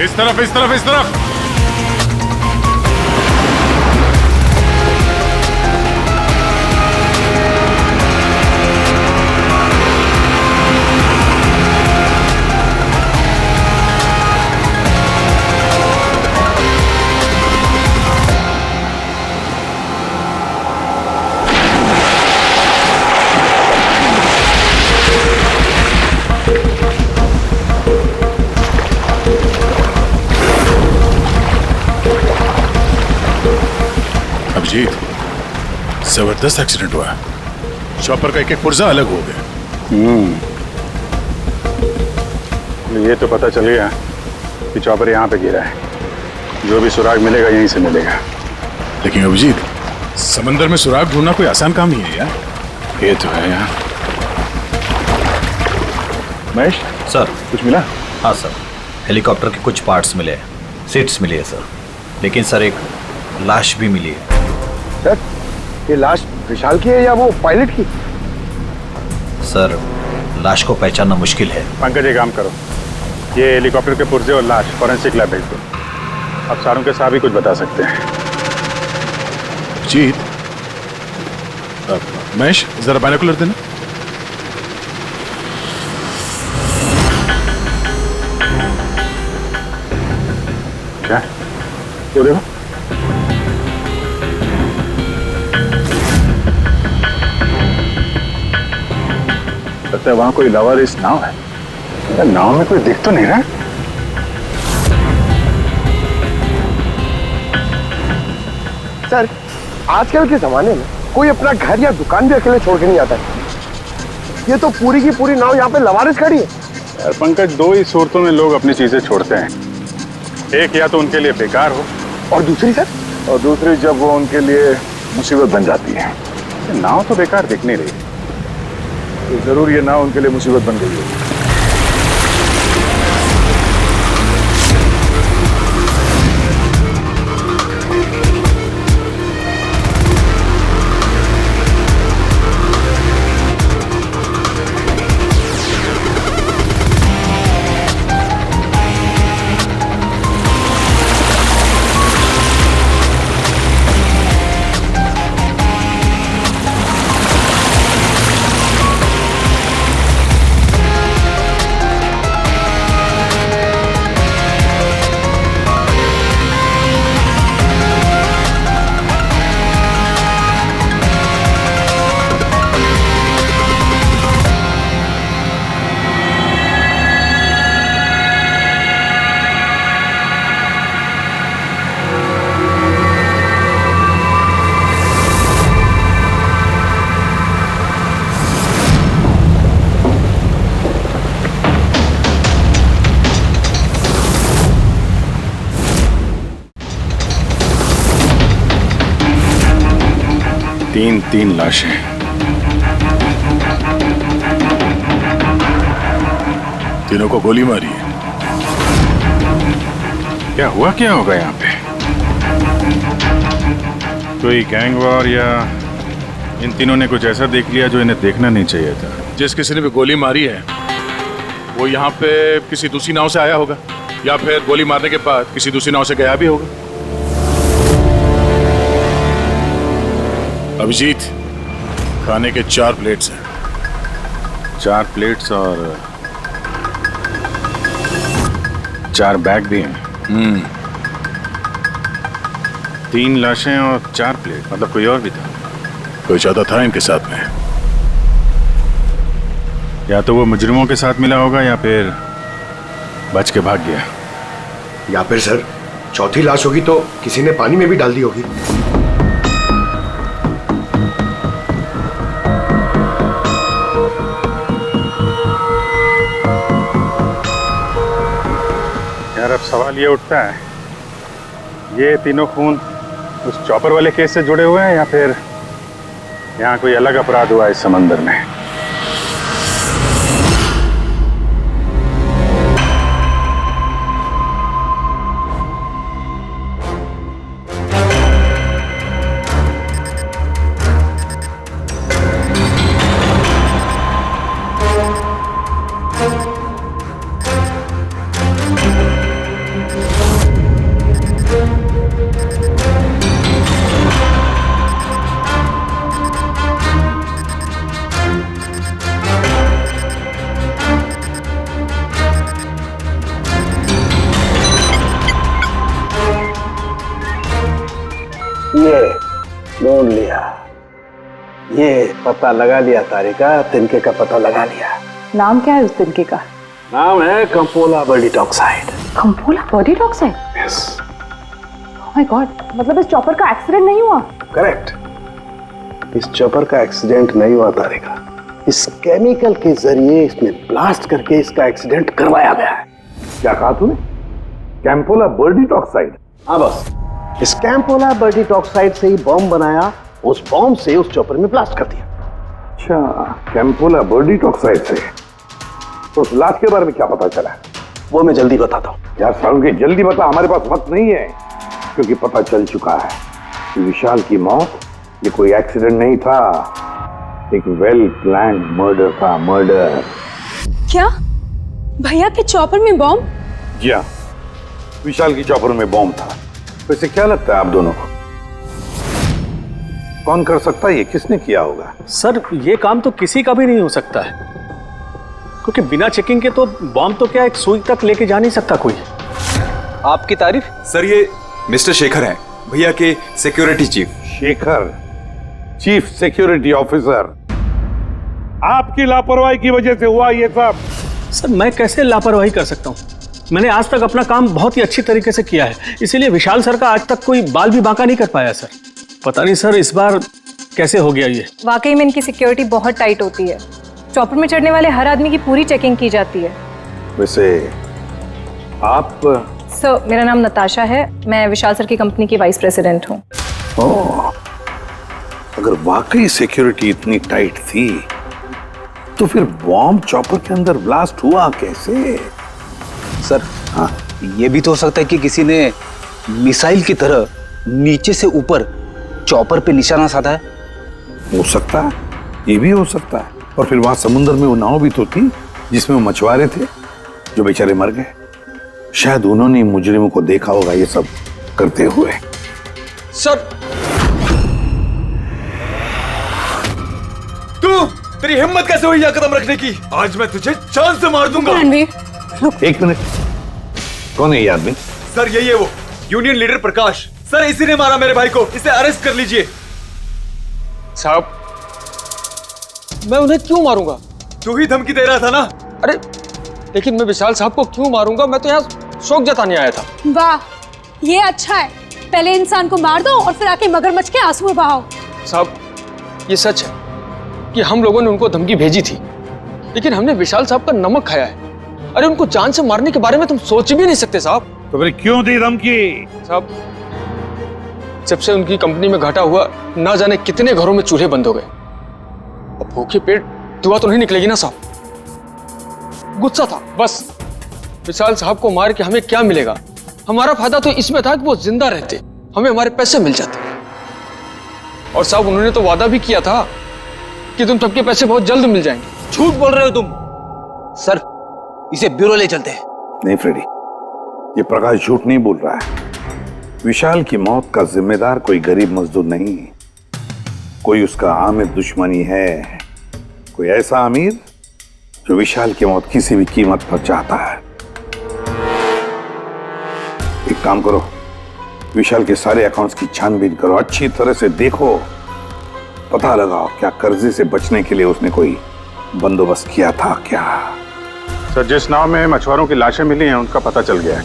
इस तरफ, इस तरफ, इस तरफ। अभिजीत, जबरदस्त एक्सीडेंट हुआ। चॉपर का एक एक पुर्जा अलग हो गया। ये तो पता चल गया कि चॉपर यहाँ पे गिरा है। जो भी सुराग मिलेगा यहीं से मिलेगा। लेकिन अभिजीत, समंदर में सुराग ढूंढना कोई आसान काम नहीं है यार। ये तो है यार। महेश सर, कुछ मिला? हाँ सर, हेलीकॉप्टर के कुछ पार्ट्स मिले हैं, सीट्स मिली है सर। लेकिन सर एक लाश भी मिली है। सर, ये लाश विशाल की है या वो पायलट की? सर, लाश को पहचानना मुश्किल है। पंकज, एक काम करो, ये हेलीकॉप्टर के पुर्जे और लाश फॉरेंसिक लैब भेज दो। अब सारों के साथ भी कुछ बता सकते हैं। अभिजीत, महेश जरा बाइनोकुलर देना। क्या? वो देखो। लगता है वहां कोई लवारिस नाव है। यार, नाव में कोई दिख तो नहीं रहा। सर, आजकल के जमाने में कोई अपना घर या दुकान भी अकेले छोड़ के नहीं आता है। ये तो पूरी की पूरी नाव यहाँ पे लवारिस खड़ी है। यार पंकज, दो ही सूरतों में लोग अपनी चीजें छोड़ते हैं। एक या तो उनके लिए बेकार हो, और दूसरी सर? और दूसरी जब वो उनके लिए मुसीबत बन जाती है। नाव तो बेकार दिख नहीं रही, तो जरूर ये नाव उनके लिए मुसीबत बन गई है। तीन लाशें। तीनों को गोली मारी है। क्या हुआ, क्या होगा यहाँ पे? कोई गैंग वॉर या इन तीनों ने कुछ ऐसा देख लिया जो इन्हें देखना नहीं चाहिए था। जिस किसी ने भी गोली मारी है वो यहाँ पे किसी दूसरी नाव से आया होगा, या फिर गोली मारने के बाद किसी दूसरी नाव से गया भी होगा। अभिजीत, खाने के 4 प्लेट्स हैं। 4 प्लेट्स और 4 बैग भी हैं। 3 लाशें और 4 प्लेट, मतलब कोई और भी था? कोई ज्यादा था इनके साथ में। या तो वो मुजरिमों के साथ मिला होगा या फिर बच के भाग गया। या फिर सर, चौथी लाश होगी तो किसी ने पानी में भी डाल दी होगी। यार, अब सवाल ये उठता है, ये तीनों खून उस चॉपर वाले केस से जुड़े हुए हैं या फिर यहाँ कोई अलग अपराध हुआ इस समंदर में? ढूंढ लिया, ये पता लगा लिया तारिका, तिनके का पता लगा लिया। नाम क्या है उस तिनके का? नाम है कंपोला बर्डीटॉक्साइड। कंपोला बर्डीटॉक्साइड? यस। ओह माय गॉड, मतलब इस चॉपर का एक्सीडेंट नहीं हुआ? करेक्ट, इस चॉपर का एक्सीडेंट नहीं हुआ तारिका, इस केमिकल के जरिए इसमें ब्लास्ट करके इसका एक्सीडेंट करवाया गया है। क्या कहा तूने? कैंपोला बर्डीटॉक्साइड? हाँ बस, इस कैंपोला बर्डीटॉक्साइड से ही बॉम्ब बनाया, उस बॉम्ब से उस चॉपर में ब्लास्ट कर दिया। अच्छा, कैंपोला बर्डीटॉक्साइड से। तो उस लाश के बारे में क्या पता चला? वो मैं जल्दी बताता हूँ। यार सारुण के जल्दी बता, हमारे पास वक्त नहीं है, क्योंकि पता चल चुका है कि विशाल की मौत ये कोई एक्सीडेंट नहीं था, एक वेल प्लान्ड मर्डर था, मर्डर। क्या भैया के चॉपर में बॉम्ब? जी हाँ, विशाल की चॉपर में बॉम्ब था। वैसे क्या लगता है आप दोनों को, कौन कर सकता है ये, किसने किया होगा? सर ये काम तो किसी का भी नहीं हो सकता है, क्योंकि बिना चेकिंग के तो बॉम्ब तो क्या एक सुई तक लेके जा नहीं सकता कोई। आपकी तारीफ? सर ये मिस्टर शेखर हैं, भैया के security chief. Shekhar, chief security officer. आपकी लापरवाही की वजह से हुआ ये सब। सर मैं कैसे लापरवाही कर सकता हूँ? मैंने आज तक अपना काम बहुत ही अच्छी तरीके से किया है, इसीलिए विशाल सर का आज तक कोई बाल भी बांका नहीं कर पाया सर। पता नहीं सर इस बार कैसे हो गया ये। वाकई में इनकी सिक्योरिटी बहुत टाइट होती है, चॉपर में चढ़ने वाले हर आदमी की पूरी चेकिंग की जाती है। वैसे आप? सर मेरा नाम नताशा है, मैं विशाल सर की कंपनी की वाइस प्रेसिडेंट हूँ। ओह, अगर वाकई सिक्योरिटी इतनी टाइट थी तो फिर बॉम्ब चॉपर के अंदर ब्लास्ट हुआ कैसे? सर हाँ, ये भी तो हो सकता है कि किसी ने मिसाइल की तरह नीचे से ऊपर चॉपर पे निशाना साधा है। हो सकता है, ये भी हो सकता है। और फिर वहां समुद्र में वो नाव भी तो थी जिसमें वो मछुआरे थे जो बेचारे मर गए। शायद उन्होंने मुजरिमों को देखा होगा ये सब करते हुए। सर तू, तेरी हिम्मत कैसे हुई यह कदम रखने की? आज मैं तुझे जान से मार दूंगा। एक मिनट, कौन है ये आदमी? सर यही है वो यूनियन लीडर प्रकाश। सर इसी ने मारा मेरे भाई को, इसे अरेस्ट कर लीजिए। साहब मैं उन्हें क्यों मारूंगा? तू ही धमकी दे रहा था ना। अरे लेकिन मैं विशाल साहब को क्यों मारूंगा? मैं तो यहाँ शोक जताने आया था। वाह ये अच्छा है, पहले इंसान को मार दो और फिर आके मगरमच्छ के आंसू बहाओ। साहब ये सच है कि हम लोगों ने उनको धमकी भेजी थी, लेकिन हमने विशाल साहब का नमक खाया है। अरे उनको जान से मारने के बारे में तुम सोच भी नहीं सकते साहब। तो फिर क्यों दी धमकी? साहब जब से उनकी कंपनी में घाटा हुआ, ना जाने कितने घरों में चूल्हे बंद हो गए। अब भूखे पेट दुआ तो नहीं निकलेगी ना साहब। गुस्सा था बस। विशाल साहब को मार के हमें क्या मिलेगा? हमारा फायदा तो इसमें था कि वो जिंदा रहते, हमें हमारे पैसे मिल जाते। और साहब उन्होंने तो वादा भी किया था कि तुम सबके पैसे बहुत जल्द मिल जाएंगे। झूठ बोल रहे हो तुम। सर इसे ब्यूरो ले चलते हैं। नहीं फ्रेडी, ये प्रकाश झूठ नहीं बोल रहा है। विशाल की मौत का जिम्मेदार कोई गरीब मजदूर नहीं, कोई उसका आमिर दुश्मनी है, कोई ऐसा अमीर जो विशाल की मौत किसी भी कीमत पर चाहता है। एक काम करो, विशाल के सारे अकाउंट्स की छानबीन करो, अच्छी तरह से देखो, पता लगाओ क्या कर्जे से बचने के लिए उसने कोई बंदोबस्त किया था क्या। सर जिस नाव में मछुआरों की लाशें मिली हैं उनका पता चल गया है।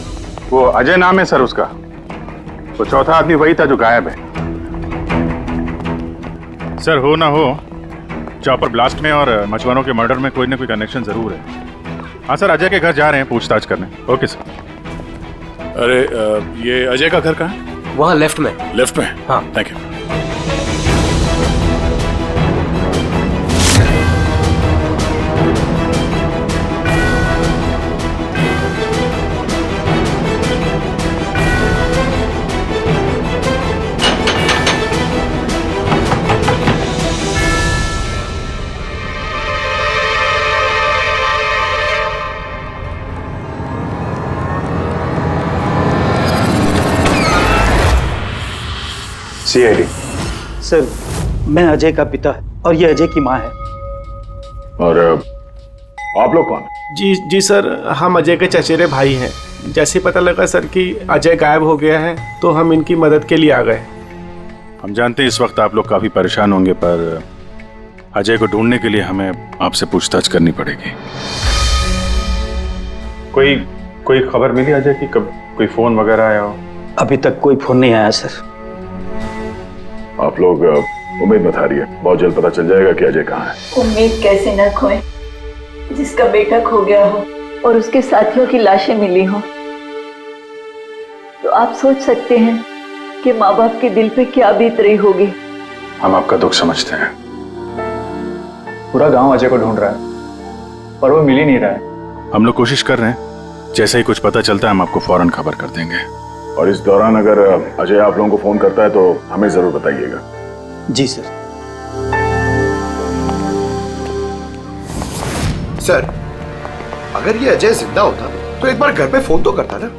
वो अजय नाम है सर उसका। वो चौथा आदमी वही था जो गायब है। सर हो ना हो, चॉपर ब्लास्ट में और मछुआरों के मर्डर में कोई ना कोई कनेक्शन जरूर है। हाँ सर, अजय के घर जा रहे हैं पूछताछ करने। Okay sir. अरे ये अजय का घर कहाँ है? वहाँ लेफ्ट में। लेफ्ट में? हाँ थैंक यू। सीआईडी। सर मैं अजय का पिता और ये अजय की माँ है। और आप लोग कौन? जी सर, हम अजय के चचेरे भाई हैं। जैसे पता लगा सर कि अजय गायब हो गया है तो हम इनकी मदद के लिए आ गए। हम जानते हैं इस वक्त आप लोग काफी परेशान होंगे, पर अजय को ढूंढने के लिए हमें आपसे पूछताछ करनी पड़ेगी। कोई खबर मिली अजय की? कब कोई फोन वगैरह आया हो? अभी तक कोई फोन नहीं आया सर। आप लोग उम्मीद मत हारिए, बहुत जल्द पता चल जाएगा कि अजय कहाँ है। उम्मीद कैसे न खोए, जिसका बेटा खो गया हो और उसके साथियों की लाशें मिली हो, तो आप सोच सकते हैं कि माँ बाप के दिल पे क्या बीत रही होगी। हम आपका दुख समझते हैं। पूरा गांव अजय को ढूंढ रहा है, पर वो मिल ही नहीं रहा है। हम लोग कोशिश कर रहे हैं, जैसे ही कुछ पता चलता है हम आपको फौरन खबर कर देंगे। और इस दौरान अगर अजय आप लोगों को फोन करता है तो हमें जरूर बताइएगा। जी सर। सर, अगर ये अजय जिंदा होता तो एक बार घर पे फोन तो करता ना।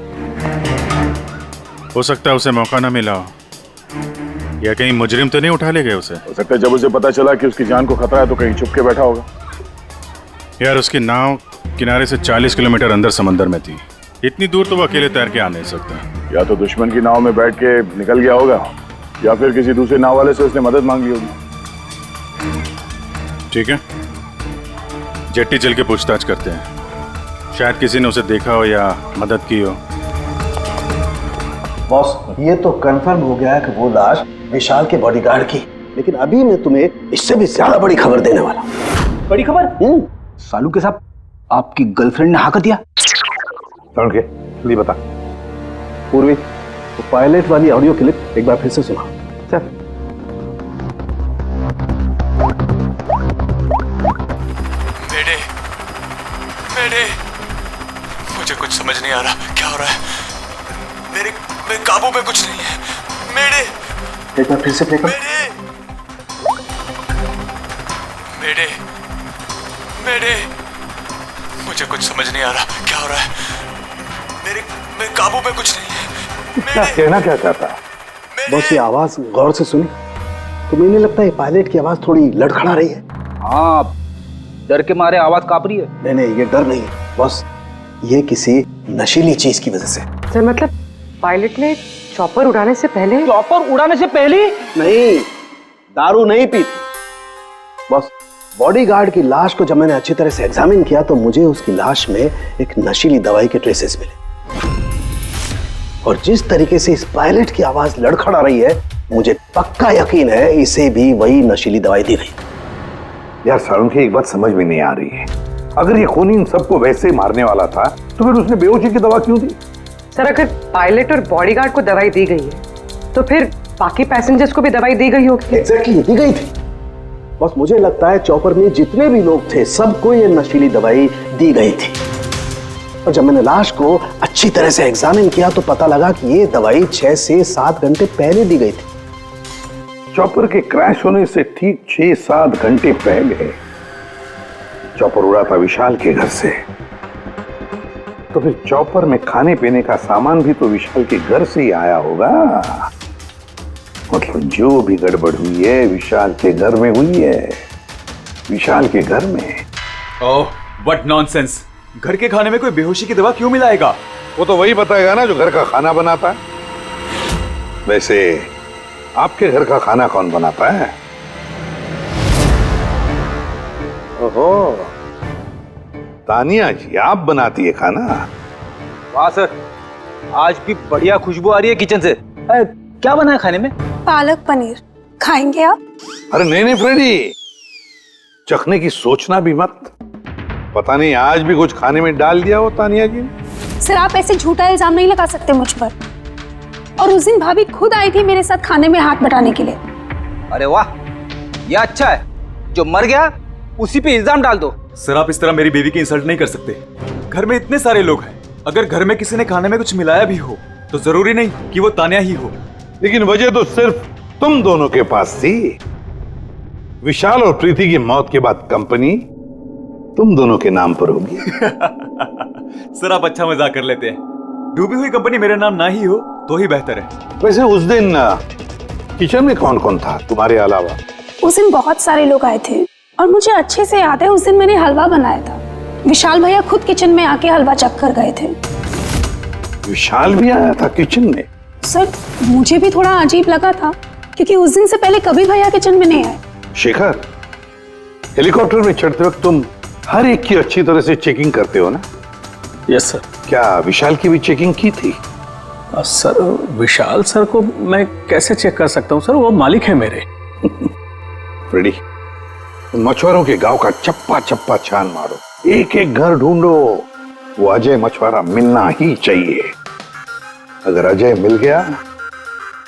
हो सकता है उसे मौका ना मिला हो, या कहीं मुजरिम तो नहीं उठा ले गए उसे। हो सकता है जब उसे पता चला कि उसकी जान को खतरा है तो कहीं छुप के बैठा होगा। यार उसकी नाव किनारे से 40 किलोमीटर अंदर समंदर में थी, इतनी दूर तो वो अकेले तैर के आ नहीं सकता। या तो दुश्मन की नाव में बैठ के निकल गया होगा, या फिर किसी दूसरे नाव वाले से उसने मदद मांगी होगी। ठीक है, जेट्टी चल के पूछताछ करते हैं, शायद किसी ने उसे देखा हो या मदद की हो। बॉस, ये तो कंफर्म हो गया है कि वो लाश विशाल के बॉडीगार्ड की, लेकिन अभी मैं तुम्हें इससे भी ज्यादा बड़ी खबर देने वाला हूं। बड़ी खबर? सालू के साथ आपकी गर्लफ्रेंड ने हाँ कर दिया? के लिए बता पूर्वी, तो पायलट वाली ऑडियो क्लिप एक बार फिर से सुना। चल। मेरे मुझे कुछ समझ नहीं आ रहा, क्या हो रहा है? मेरे काबू में कुछ नहीं है। मेरे एक बार फिर से प्ले कर। मेरे मुझे कुछ समझ नहीं आ रहा, क्या हो रहा है? मेरे काबू में कुछ नहीं है। क्या कहना क्या चाहता है? बस ये आवाज गौर से सुनी तो मुझे लगता है पायलट की आवाज थोड़ी लड़खड़ा रही है। हाँ, डर के मारे आवाज कांप रही है। नहीं, ये डर नहीं है बस, ये किसी नशीली चीज की वजह से। सर मतलब पायलट ने चॉपर उड़ाने से पहले? चॉपर उड़ाने से पहले? नहीं, दारू नहीं पी थी। बस बॉडीगार्ड की लाश को जब मैंने अच्छी तरह से एग्जामिन किया तो मुझे उसकी लाश में एक नशीली दवाई के ट्रेसेस मिले, और जिस तरीके से इस पायलट की आवाज लड़खड़ा रही है, मुझे पक्का यकीन है इसे भी वही नशीली दवाई दी गई। यार सारुण, एक बात समझ में नहीं आ रही है, अगर ये खूनी इन सबको वैसे ही मारने वाला था तो फिर उसने बेहोशी की दवा क्यों दी? सर अगर पायलट और बॉडीगार्ड को दवाई दी गई है तो फिर बाकी पैसेंजर्स को भी दवाई दी गई होगी। एग्जैक्टली, दी गई थी। बस मुझे लगता है चॉपर में जितने भी लोग थे सबको ये नशीली दवाई दी गई थी, और जब मैंने लाश को अच्छी तरह से एग्जामिन किया तो पता लगा कि ये दवाई 6 से 7 घंटे पहले दी गई थी। चॉपर के क्रैश होने से ठीक 6-7 घंटे पहले चॉपर उड़ा था विशाल के घर से, तो फिर चॉपर में खाने पीने का सामान भी तो विशाल के घर से ही आया होगा। मतलब जो भी गड़बड़ हुई है विशाल के घर में हुई है, विशाल के घर में। ओह, व्हाट नॉनसेंस! घर के खाने में कोई बेहोशी की दवा क्यों मिलाएगा? वो तो वही बताएगा ना जो घर का खाना बनाता है। वैसे आपके घर का खाना कौन बनाता है? ओहो, तानिया जी आप बनाती है खाना? वाह सर, आज भी बढ़िया खुशबू आ रही है किचन से। क्या बना है खाने में? पालक पनीर, खाएंगे आप? अरे नहीं फ्रेडी, चखने की सोचना भी मत, पता नहीं आज भी कुछ खाने में डाल दिया हो तानिया जी। सर आप ऐसे झूठा इल्जाम नहीं लगा सकते मुझ पर। और उस दिन भाभी खुद आई थी मेरे साथ खाने में हाथ बटाने के लिए। अरे वाह, यह अच्छा है, जो मर गया उसी पे इल्जाम डाल दो। सर आप इस तरह मेरी बीवी की इंसल्ट नहीं कर सकते। घर में इतने सारे लोग हैं, अगर घर में किसी ने खाने में कुछ मिलाया भी हो तो जरूरी नहीं कि वो तानिया ही हो। लेकिन वजह तो सिर्फ तुम दोनों के पास थी। विशाल और प्रीति की मौत के बाद कंपनी तुम दोनों के नाम पर होगी। सर आप अच्छा मजाक कर लेते हैं, डूबी हुई कंपनी मेरे नाम ना ही हो तो ही बेहतर है। वैसे उस दिन किचन में कौन कौन था तुम्हारे अलावा? उस दिन बहुत सारे लोग आए थे और मुझे अच्छे से याद है उस दिन मैंने हलवा बनाया था। विशाल भैया खुद किचन में आके हलवा चख कर गए थे। विशाल भी आया था किचन में? सर मुझे भी थोड़ा अजीब लगा था, क्योंकि उस दिन से पहले कभी भैया किचन में नहीं आए। शेखर, हेलीकॉप्टर में चढ़ते वक्त तुम हर एक की अच्छी तरह से चेकिंग करते हो ना? Yes sir. क्या विशाल की भी चेकिंग की थी? सर विशाल सर को मैं कैसे चेक कर सकता हूँ सर, वो मालिक है मेरे। फ्रेडी, मछुआरों के गांव का चप्पा चप्पा छान मारो, एक एक घर ढूंढो। वो अजय मछुआरा मिलना ही चाहिए। अगर अजय मिल गया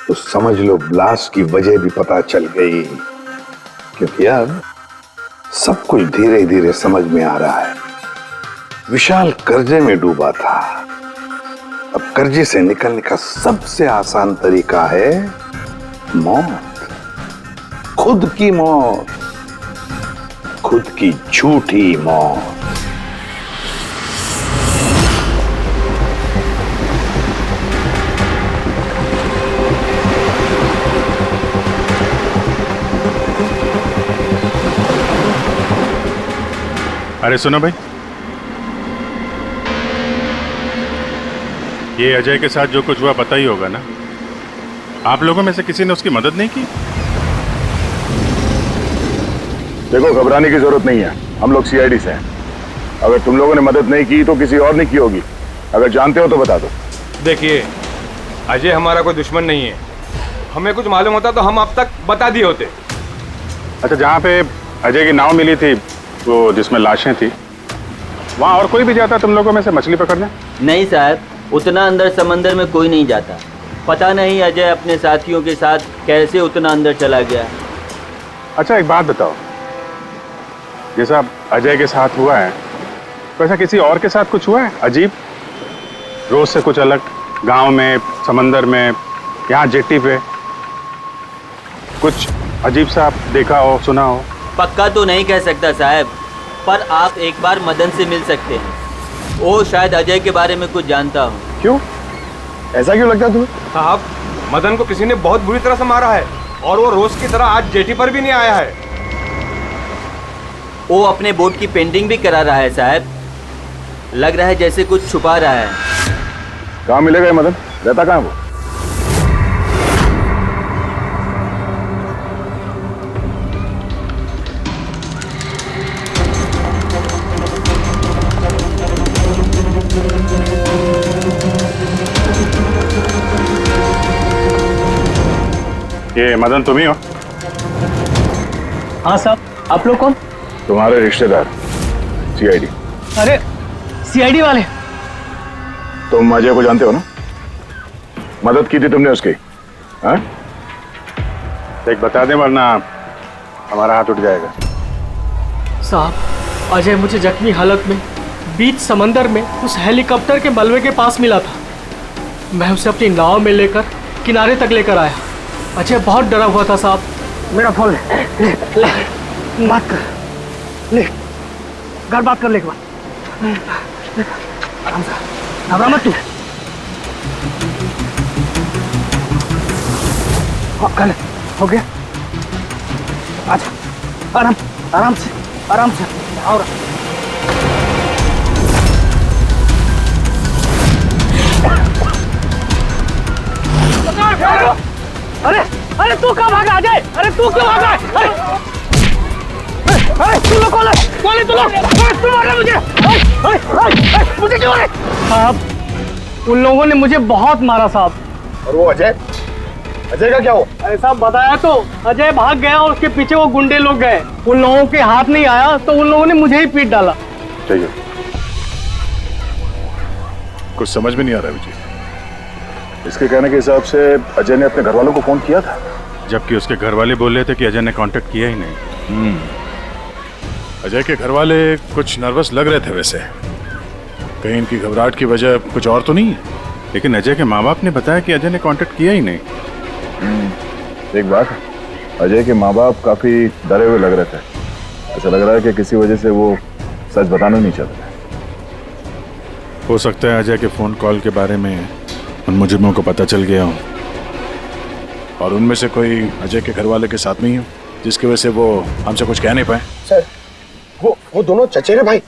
तो समझ लो ब्लास्ट की वजह भी पता चल गई, क्योंकि अब सब कुछ धीरे धीरे समझ में आ रहा है। विशाल कर्जे में डूबा था, अब कर्जे से निकलने का सबसे आसान तरीका है मौत, खुद की मौत, खुद की झूठी मौत। अरे सुनो भाई, ये अजय के साथ जो कुछ हुआ पता ही होगा ना? आप लोगों में से किसी ने उसकी मदद नहीं की? देखो, घबराने की जरूरत नहीं है, हम लोग सीआईडी से हैं। अगर तुम लोगों ने मदद नहीं की तो किसी और ने की होगी। अगर जानते हो तो बता दो। देखिए, अजय हमारा कोई दुश्मन नहीं है। हमें कुछ मालूम होता तो हम अब तक बता दिए होते। अच्छा, जहाँ पे अजय की नाव मिली थी, वो जिसमें लाशें थी, वहाँ और कोई भी जाता तुम लोगों में से मछली पकड़ने? नहीं साहब, उतना अंदर समंदर में कोई नहीं जाता। पता नहीं अजय अपने साथियों के साथ कैसे उतना अंदर चला गया। अच्छा, एक बात बताओ, जैसा अजय के साथ हुआ है वैसा किसी और के साथ कुछ हुआ है अजीब, रोज से कुछ अलग? गांव में, समंदर में, यहाँ जेट्टी पे कुछ अजीब सा देखा हो, सुना हो? पक्का तो नहीं कह सकता साहब, पर आप एक बार मदन से मिल सकते हैं। वो शायद अजय के बारे में कुछ जानता हो। क्यों? ऐसा क्यों लगता है तुम्हें? साहब, मदन को किसी ने बहुत बुरी तरह से मारा है और वो रोज की तरह आज जेटी पर भी नहीं आया है। वो अपने बोट की पेंटिंग भी करा रहा है साहब। लग रहा है जैसे कुछ छुपा रहा है। कहाँ मिलेगा ये मदन? रहता कहाँ वो? ये मदन तुम ही हो? हाँ साहब, आप लोग कौन? तुम्हारे रिश्तेदार, सीआईडी। अरे सीआईडी वाले? तुम अजय को जानते हो ना? मदद की थी तुमने उसकी, हाँ? एक बता दे वरना हमारा हाथ उठ जाएगा। साहब, अजय मुझे जख्मी हालत में बीच समंदर में उस हेलीकॉप्टर के मलबे के पास मिला था। मैं उसे अपनी नाव में लेकर किनारे तक लेकर आया। अजय बहुत डरा हुआ था साहब। मेरा फोन ले, बात कर, ले, घर बात कर ले एक बार। आराम से, घबरा मत तू। हाँ, कर ले, हो गया। अच्छा, आराम, आराम से, आराम से, और अरे अरे तू कहाँ भागा अजय? अरे तू क्यों भागा? अरे अरे तू लोग कौन है तू लोग? तू मार रहा मुझे? मुझे क्यों मारे? साहब, उन लोगों ने मुझे बहुत मारा साहब। और वो अजय? अजय का क्या हो? अरे साहब, बताया तो, अजय भाग गया और उसके पीछे वो गुंडे लोग गए। उन लोगों के हाथ नहीं आया तो उन लोगों ने मुझे ही पीट डाला। चाहिए कुछ समझ में नहीं आ रहा विजय। इसके कहने के हिसाब से अजय ने अपने घर वालों को फोन किया था, जबकि उसके घर वाले बोल रहे थे कि अजय ने कांटेक्ट किया ही नहीं। अजय के घर वाले कुछ नर्वस लग रहे थे वैसे। कहीं इनकी घबराहट की वजह कुछ और तो नहीं है? लेकिन अजय के माँ बाप ने बताया कि अजय ने कांटेक्ट किया ही नहीं। एक बात, अजय के माँ बाप काफी डरे हुए लग रहे थे। ऐसा लग रहा है कि किसी वजह से वो सच बताना नहीं चाहते। हो सकता है अजय के फोन कॉल के बारे में उन मुजरिमों को पता चल गया हो, और उनमें से कोई अजय के घर वाले के साथ नहीं हो, जिसकी वजह से वो हमसे कुछ कह नहीं पाए। सर, वो दोनों चचेरे भाई,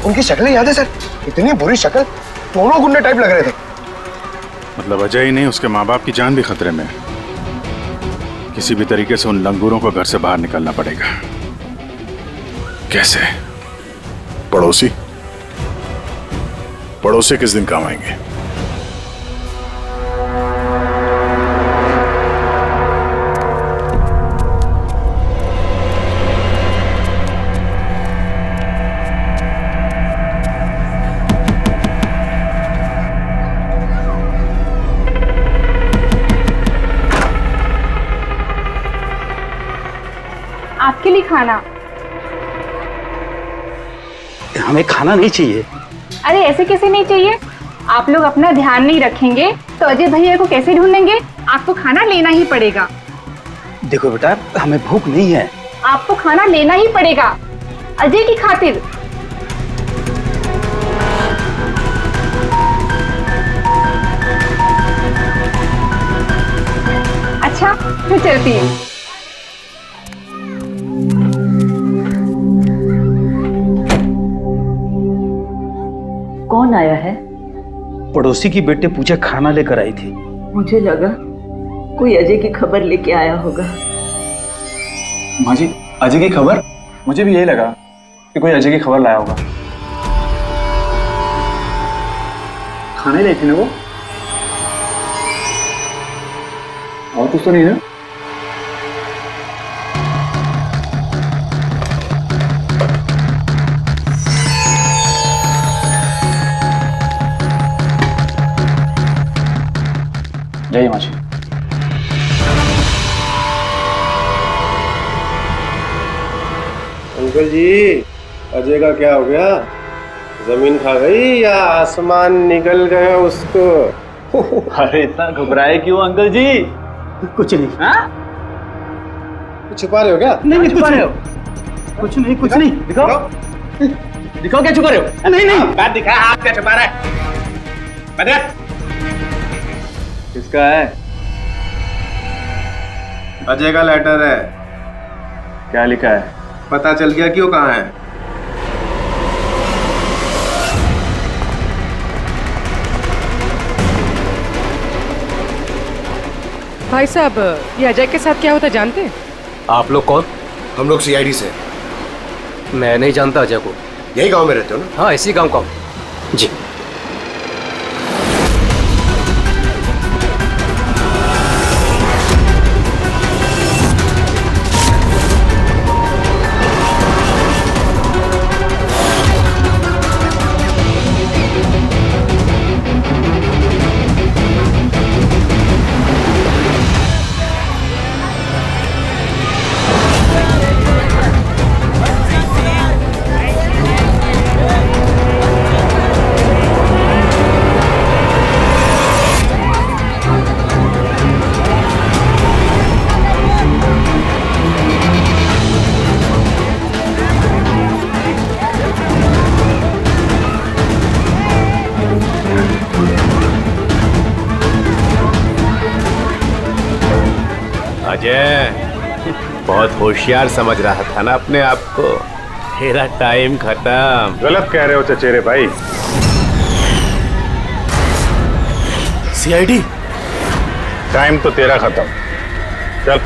उनकी शक्लें याद है सर? इतनी बुरी शक्ल, दोनों गुंडे टाइप लग रहे थे। मतलब अजय ही नहीं, उसके माँ बाप की जान भी खतरे में है। किसी भी तरीके से उन लंगूरों को घर से बाहर निकलना पड़ेगा। कैसे? पड़ोसी पड़ोसी किस दिन काम आएंगे? आपके लिए खाना। हमें खाना नहीं चाहिए। अरे ऐसे कैसे नहीं चाहिए? आप लोग अपना ध्यान नहीं रखेंगे तो अजय भैया को कैसे ढूंढेंगे? आपको खाना लेना ही पड़ेगा। देखो बेटा, हमें भूख नहीं है। आपको खाना लेना ही पड़ेगा अजय की खातिर। अच्छा, मैं चलती हूँ। कौन आया है? पड़ोसी की बेटे पूजा खाना लेकर आई थी। मुझे लगा कोई अजय की खबर लेके आया होगा। माँ जी, अजय की खबर? मुझे भी यही लगा कि कोई अजय की खबर लाया होगा। खाने लाई थी ना वो? और कुछ तो नहीं है? जय माँ जी। अंकल जी, अजय का क्या हो गया? जमीन खा गई या आसमान निकल गया उसको? अरे इतना घबराए क्यों अंकल जी? कुछ नहीं। हाँ? छुपा रहे हो क्या? नहीं छुपा रहे हो। कुछ नहीं, कुछ नहीं। दिखाओ दिखाओ क्या छुपा रहे हो? नहीं नहीं, बात दिखा, हाथ क्या छुपा रहा है? बता किसका है? अजय का लेटर है। क्या लिखा है? पता चल गया कि वो कहाँ है। भाई साहब, ये अजय के साथ क्या होता जानते हैं? आप लोग कौन? हम लोग सीआईडी से। मैं नहीं जानता अजय को। यही गांव में रहते हो ना? हाँ, इसी गांव का हूं। जी। बहुत होशियार समझ रहा था ना अपने आप को। तेरा टाइम खत्म। गलत कह रहे हो चचेरे भाई। सीआईडी? टाइम तो तेरा खत्म। चल।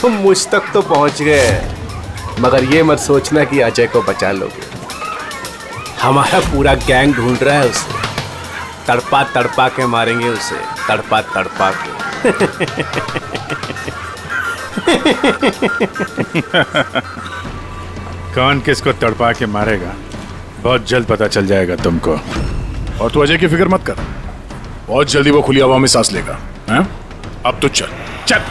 तुम मुझ तक तो पहुंच गए, मगर ये मत सोचना कि अजय को बचा लोगे। हमारा पूरा गैंग ढूंढ रहा है उसे। तड़पा तड़पा के मारेंगे उसे, तड़पा तड़पा के। कौन किसको तड़पा के मारेगा बहुत जल्द पता चल जाएगा तुमको। और तू अजय की फिक्र मत कर, बहुत जल्दी वो खुली हवा में सांस लेगा। हैं? अब तो चल चल।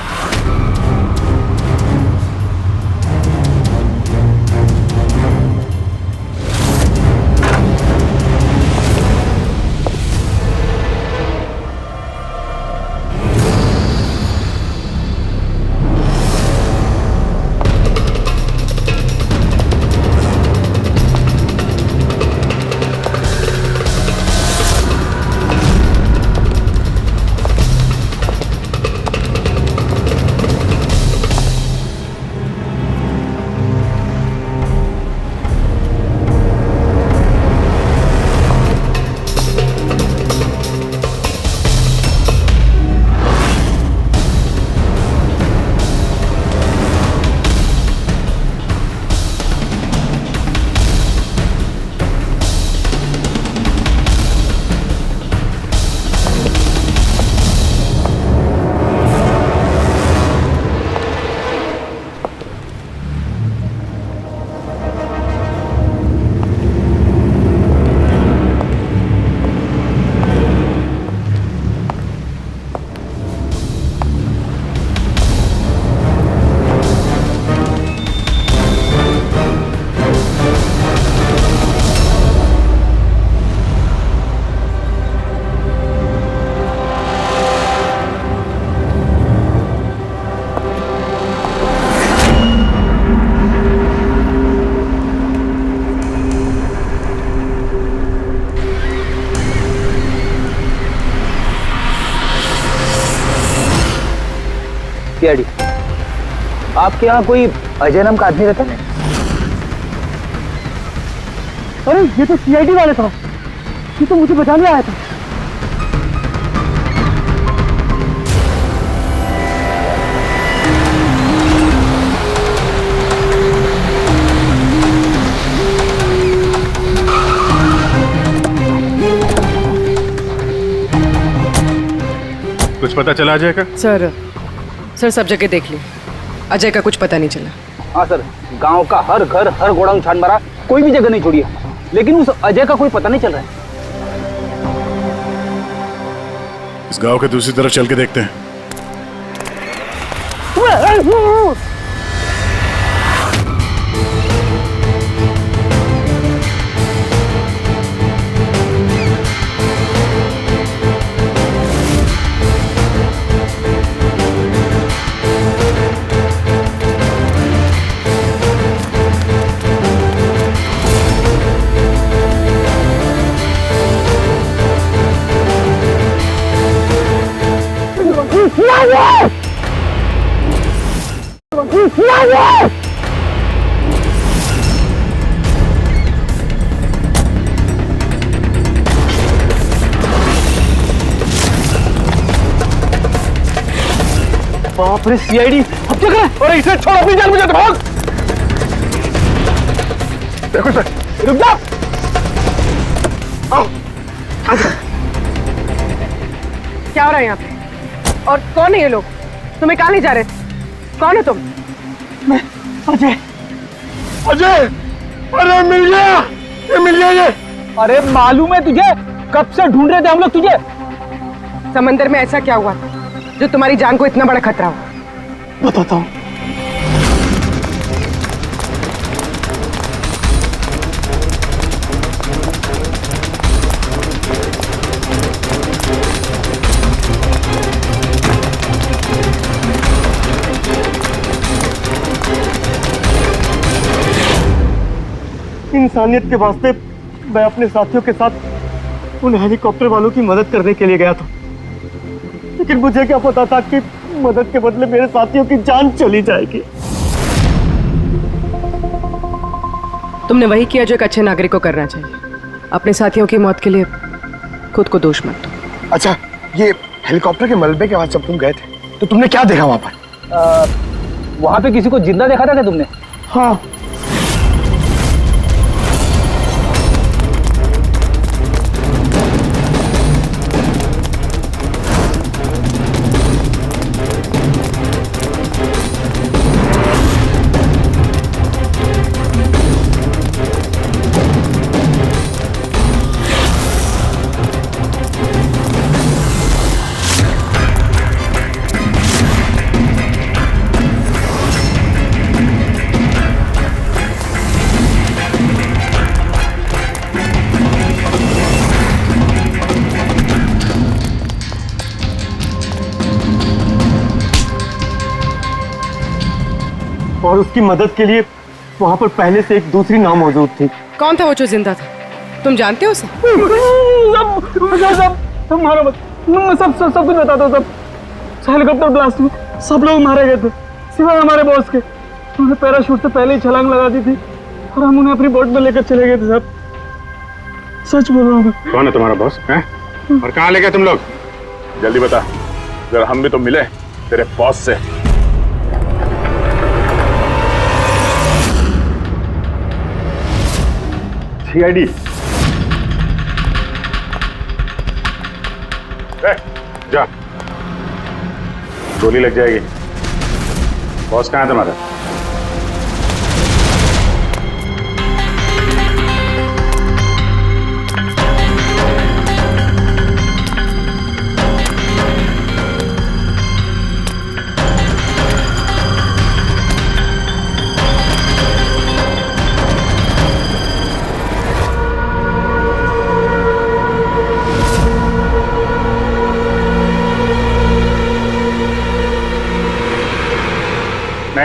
सीआईडी, आपके यहाँ कोई अजय नाम का आदमी रहता है? अरे ये तो सीआईडी वाले था, ये तो मुझे बचाने आया था। कुछ पता चला अजय का? सर सब जगह देख ली, अजय का कुछ पता नहीं चला। हाँ सर, गांव का हर घर हर गोडाउन छान मारा, कोई भी जगह नहीं छोड़ी है, लेकिन उस अजय का कोई पता नहीं चल रहा है। इस गांव के दूसरी तरफ चल के देखते हैं। बाप रे सीआईडी, अब क्या करें? अरे इसे छोड़, अपनी जान बचा, भाग! देखो सर, रुक जाओ! आओ, क्या हो रहा है यहाँ पे? और कौन है ये लोग? तुम्हें कहाँ ले जा रहे थे? कौन है तुम? मैं अजय। अजय, अरे मिल गया, ये मिल गया ये। अरे मालूम है तुझे, कब से ढूंढ रहे थे हम लोग तुझे। समंदर में ऐसा क्या हुआ जो तुम्हारी जान को इतना बड़ा खतरा हो? बताता हूँ। इंसानियत के वास्ते मैं अपने साथियों के साथ उन हेलीकॉप्टर वालों की मदद करने के लिए गया था, लेकिन मुझे क्या पता था कि मदद के बदले मेरे साथियों की जान चली जाएगी। तुमने वही किया जो एक अच्छे नागरिक को करना चाहिए। अपने साथियों की मौत के लिए खुद को दोष मत दो। अच्छा, ये हेलीकॉप्टर के मलबे के बाद जब तुम गए थे तो तुमने क्या देखा वहां पर? वहां पे किसी को जिंदा देखा था क्या तुमने? हाँ। और उसकी मदद के लिए वहां पर पहले से एक दूसरी नाव मौजूद थी। कौन था वो जो जिंदा था? तुम जानते हो उसे? सब मारो मत, मैं सब कुछ बताता हूँ। सब हेलीकॉप्टर ब्लास्ट में सब लोग मारे गए थे सिवाय हमारे बॉस के। उन्होंने पैराशूट से पहले ही छलांग लगा दी थी और हम उन्हें अपनी बोट में लेकर चले गए थे साहब। सच बोल रहा हूँ। कौन है तुम्हारा बॉस है? और कहाँ ले गए तुम लोग? जल्दी बता, जरा हम भी तो मिले तेरे बॉस से। सीआईडी जा, गोली लग जाएगी। बॉस कहाँ है तुम्हारा?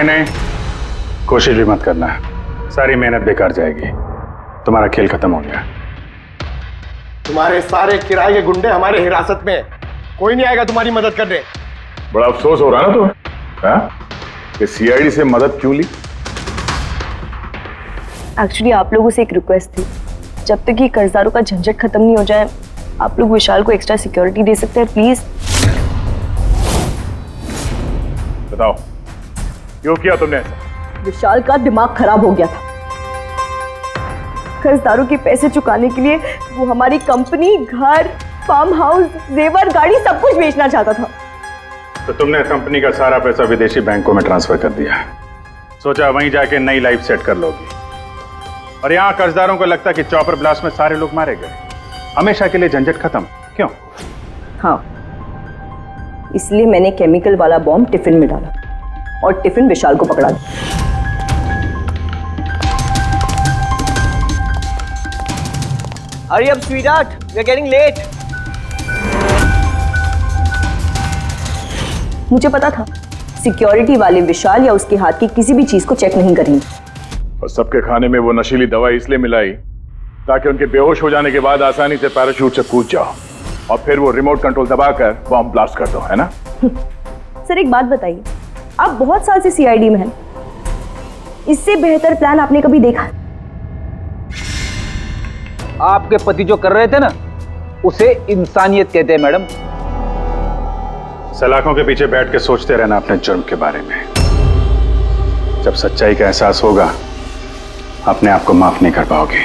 नहीं, कोशिश भी मत करना, सारी मेहनत बेकार जाएगी। तुम्हारा खेल खत्म हो गया। तुम्हारे सारे किराए के गुंडे हमारे हिरासत में, कोई नहीं आएगा तुम्हारी मदद करने। बड़ा अफसोस हो रहा ना तुम्हें कि सीआईडी से मदद क्यों ली? एक्चुअली आप लोगों से एक रिक्वेस्ट थी, जब तक ये कर्जदारों का झंझट खत्म नहीं हो जाए आप लोग विशाल को एक्स्ट्रा सिक्योरिटी दे सकते हैं प्लीज। बताओ क्यों किया तुमने ऐसा? विशाल का दिमाग खराब हो गया था। कर्जदारों के पैसे चुकाने के लिए वो हमारी कंपनी, घर, फार्म हाउस, जेवर, गाड़ी सब कुछ बेचना चाहता था। तो तुमने कंपनी का सारा पैसा विदेशी बैंकों में ट्रांसफर कर दिया, सोचा वहीं जाके नई लाइफ सेट कर लोगी। और यहाँ कर्जदारों को लगता कि चॉपर ब्लास्ट में सारे लोग मारे गए, हमेशा के लिए झंझट खत्म। क्यों? हाँ, इसलिए मैंने केमिकल वाला बॉम्ब टिफिन में डाला और टिफिन विशाल को पकड़ा दिया। Hurry up, sweetheart. We're getting late. मुझे पता था सिक्योरिटी वाले विशाल या उसके हाथ की किसी भी चीज को चेक नहीं करेंगे। और सबके खाने में वो नशीली दवाई इसलिए मिलाई ताकि उनके बेहोश हो जाने के बाद आसानी से पैराशूट से कूद जाओ और फिर वो रिमोट कंट्रोल दबाकर बॉम्ब ब्लास्ट कर दो, है ना? सर एक बात बताइए, आप बहुत साल से सीआईडी में हैं, इससे बेहतर प्लान आपने कभी देखा? आपके पति जो कर रहे थे ना, उसे इंसानियत कहते हैं मैडम। सलाखों के पीछे बैठ के सोचते रहना अपने जुर्म के बारे में। जब सच्चाई का एहसास होगा अपने आप को माफ नहीं कर पाओगे।